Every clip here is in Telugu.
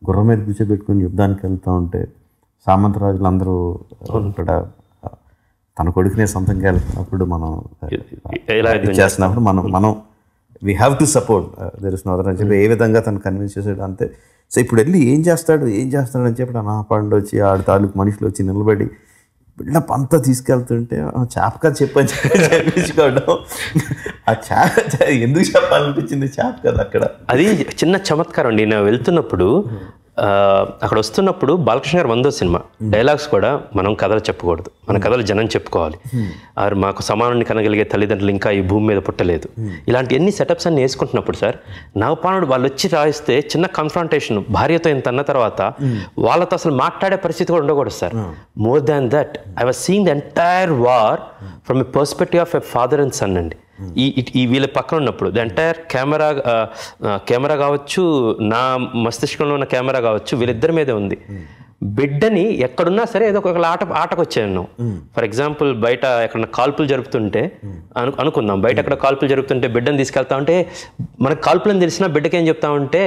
గుర్రం మీద కూర్చోబెట్టుకుని యుద్ధానికి వెళ్తూ ఉంటే సామంతరాజులు అందరూ ఇక్కడ తన కొడుకునే సొంతంగా వెళ్తున్నప్పుడు మనం చేస్తున్నప్పుడు మనం we have to support there is no other అని చెప్పి ఏ విధంగా తను కన్విన్స్ చేసాడు అంతే. సో ఇప్పుడు వెళ్ళి ఏం చేస్తాడు అని చెప్పి నా పండు వచ్చి ఆడు తాలూకు మనుషులు వచ్చి నిలబడి బిల్డప్ అంతా తీసుకెళ్తుంటే చేప కథ చెప్పని చెప్పించుకోవడం, ఆ చేప ఎందుకు చెప్పాలనిపించింది చేప కథ అక్కడ. అది చిన్న చమత్కారం అండి. నేను వెళ్తున్నప్పుడు అక్కడ వస్తున్నప్పుడు బాలకృష్ణ గారు 100వ సినిమా డైలాగ్స్ కూడా మనం కథలు చెప్పకూడదు, మన కథలు జనం చెప్పుకోవాలి. మాకు సమానాన్ని కనగలిగే తల్లిదండ్రులు ఇంకా ఈ భూమి మీద పుట్టలేదు. ఇలాంటి ఎన్ని సెటప్స్ అన్ని వేసుకుంటున్నప్పుడు సార్ నవపానుడు వాళ్ళు వచ్చి రాయిస్తే చిన్న కన్ఫ్రంటేషన్ భార్యతో ఇంత అన్న తర్వాత వాళ్ళతో అసలు మాట్లాడే పరిస్థితి కూడా ఉండకూడదు sir. More than that I was seeing the entire war from a perspective of a father and son అండి. ఈ వీళ్ళ పక్కన ఉన్నప్పుడు ద ఎంటైర్ కెమెరా కావచ్చు, నా మస్తిష్కంలో ఉన్న కెమెరా కావచ్చు, వీళ్ళిద్దరి మీదే ఉంది. బిడ్డని ఎక్కడున్నా సరే ఏదో ఒక ఆటకు వచ్చాను. ఫర్ ఎగ్జాంపుల్ బయట ఎక్కడ కాల్పులు జరుపుతుంటే అనుకుందాం, బయట ఎక్కడ కాల్పులు జరుపుతుంటే బిడ్డను తీసుకెళ్తా ఉంటే మనకు కాల్పులని తెలిసినా బిడ్డకి ఏం చెప్తా ఉంటే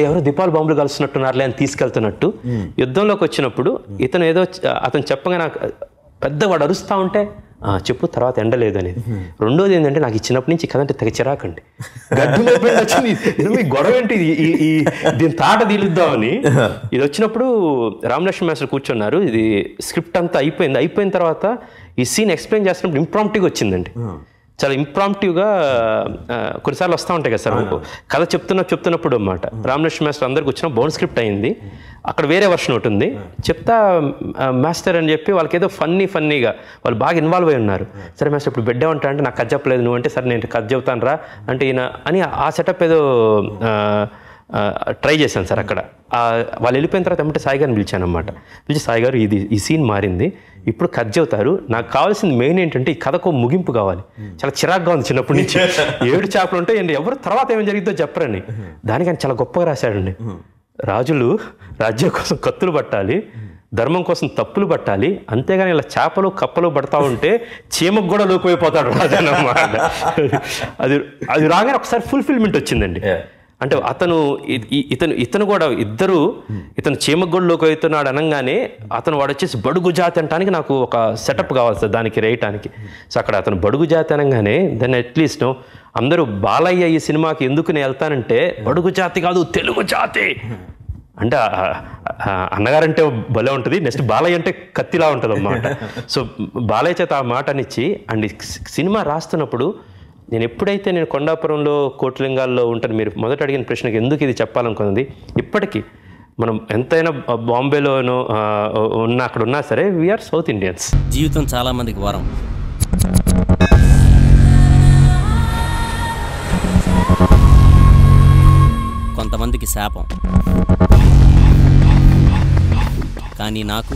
ఎవరో దీపావళి బాంబులు కలుస్తున్నట్టున్నారులే అని తీసుకెళ్తున్నట్టు. యుద్ధంలోకి వచ్చినప్పుడు అతను చెప్పగా నాకు పెద్దవాడు అరుస్తూ ఉంటే చెప్పు తర్వాత ఎండలేదు అనేది. రెండోది ఏంటంటే నాకు ఇచ్చినప్పటి నుంచి కదంటే తెగ చిరాకండి. గొడవ ఏంటి దీని తాట తీలుద్దామని ఇది వచ్చినప్పుడు రామలక్ష్మణ మాస్టర్ కూర్చున్నారు. ఇది స్క్రిప్ట్ అంతా అయిపోయిన తర్వాత ఈ సీన్ ఎక్స్ప్లెయిన్ చేస్తున్నప్పుడు ఇంప్రాంప్టివ్గా వచ్చిందండి. చాలా ఇంప్రాంప్టివ్గా కొన్నిసార్లు వస్తూ ఉంటాయి కదా సార్ మనకు కథ చెప్తున్నప్పుడు అన్నమాట. రామలక్ష్మణ మాస్టర్ అందరికి వచ్చిన బోన్ స్క్రిప్ట్ అయింది, అక్కడ వేరే వర్షన్ ఒకటి ఉంది. చెప్తా మాస్టర్ అని చెప్పి వాళ్ళకి ఏదో ఫన్నీగా వాళ్ళు బాగా ఇన్వాల్వ్ అయి ఉన్నారు. సరే మాస్టర్ ఇప్పుడు బిడ్డ ఉంటా అంటే నాకు కథ చెప్పలేదు, నువ్వు అంటే సరే నేను కథ చెబుతాను రా అంటే ఈయన అని ఆ సెటప్ ఏదో ట్రై చేశాను సార్. అక్కడ వాళ్ళు వెళ్ళిపోయిన తర్వాత ఏమంటే సాయి గారిని పిలిచాను అనమాట. పిలిచి సాయి గారు ఈ సీన్ మారింది, ఇప్పుడు కథ చెబుతారు, నాకు కావాల్సింది మెయిన్ ఏంటంటే ఈ కథకు ముగింపు కావాలి. చాలా చిరాగ్గా ఉంది చిన్నప్పటి నుంచి. 7 చేపలు ఉంటే ఎవరు తర్వాత ఏమేమి జరిగిందో చెప్పరని. దానికని చాలా గొప్పగా రాశాడండి. రాజులు రాజ్యం కోసం కత్తులు పట్టాలి, ధర్మం కోసం తప్పులు పట్టాలి, అంతేగాని ఇలా చేపలు కప్పలు పడతా ఉంటే చీమకు కూడా లోకపోయిపోతాడు రాజు అన్నమాట. అది రాగానే ఒకసారి ఫుల్ఫిల్మెంట్ వచ్చిందండి. అంటే ఇతను కూడా ఇద్దరు ఇతను చీమగొడ్లోకి అవుతున్నాడు అనగానే వాడు వచ్చేసి బడుగు జాతి అంటానికి నాకు ఒక సెటప్ కావాలి సార్ దానికి రేయటానికి. సో అక్కడ అతను బడుగు జాతి అనగానే దాన్ని అట్లీస్ట్ అందరూ బాలయ్య ఈ సినిమాకి ఎందుకు నేను వెళ్తానంటే బడుగు జాతి కాదు తెలుగు జాతి అంటే అన్నగారంటే భలే ఉంటుంది, నెక్స్ట్ బాలయ్య అంటే కత్తిలా ఉంటుంది అన్నమాట. సో బాలయ్య చేత ఆ మాటనిచ్చి అండ్ సినిమా రాస్తున్నప్పుడు నేను ఎప్పుడైతే నేను కొండాపురంలో కోటిలింగాల్లో ఉంటాను, మీరు మొదట అడిగిన ప్రశ్నకి ఎందుకు ఇది చెప్పాలనుకున్నది, ఇప్పటికీ మనం ఎంతైనా బాంబేలోనో అక్కడ ఉన్నా సరే వీఆర్ సౌత్ ఇండియన్స్. జీవితం చాలా మందికి వరం, కొంతమందికి శాపం, కానీ నాకు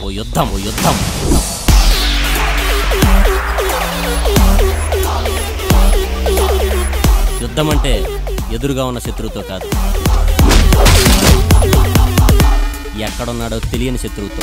ఓ యుద్ధం. యుద్ధం అంటే ఎదురుగా ఉన్న శత్రువుతో కాదు, ఎక్కడున్నాడో తెలియని శత్రువుతో.